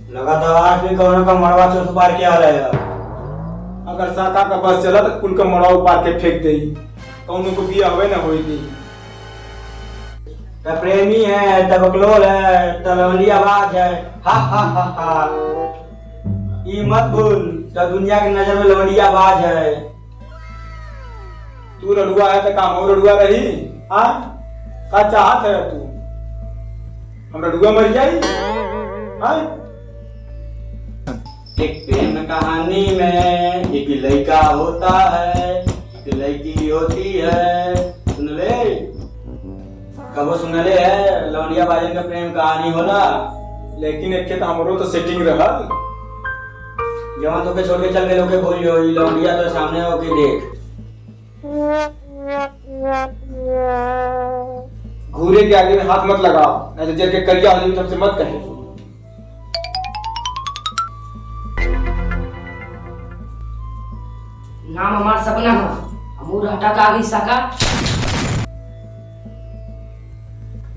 लगातार भी कौन का मड़वा चौथ पार के आ रहा है। अगर साका का बस चला तो कुल का मड़ाऊ पार के फेंक दे कौन को बिया होवे ना होई दी। त प्रेमी है, त बकलोल है, त लवलियाबाज है। हा हा हा हा। ई मत भूल, त दुनिया की नजर में लवलियाबाज है। तू रड़ुआ है तो काम और रड़ुआ रही। हाँ का चाहत है तू हम रड़ुआ मर जाई। हाँ एक प्रेम कहानी में एक लड़का होता है, एक लड़की होती है। सुन ले, कबो सुन ले है लवलिया बाजन का प्रेम कहानी होला। लेकिन एक तो हमरो तो सेटिंग रहल। जवान तो के छोड़ के चल गए लोग के भूल जो ई लवलिया तो सामने होके देख। घूरे के आगे में हाथ मत लगाओ, नहीं तो जल के करिया हो जाए तुमसे मत कहे। नाम हमार सपना है, हमू रहता का आगे सका।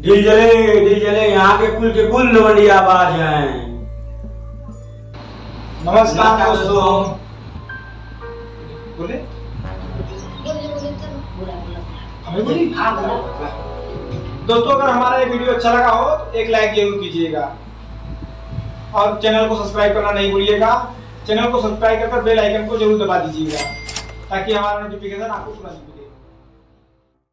दिल जले यहाँ के कुल लवलियाबाज हैं। नमस्कार दोस्तों। बोले हमें बोली। हाँ बोला। दोस्तों अगर हमारा ये वीडियो अच्छा लगा हो तो एक लाइक जरूर कीजिएगा और चैनल को सब्सक्राइब करना नहीं भूलिएगा। चैनल को सब्सक्राइब कर बेल आइकन को जरूर दबा दीजिएगा ताकि हमारा नोटिफिकेशन आपको तुरंत मिले।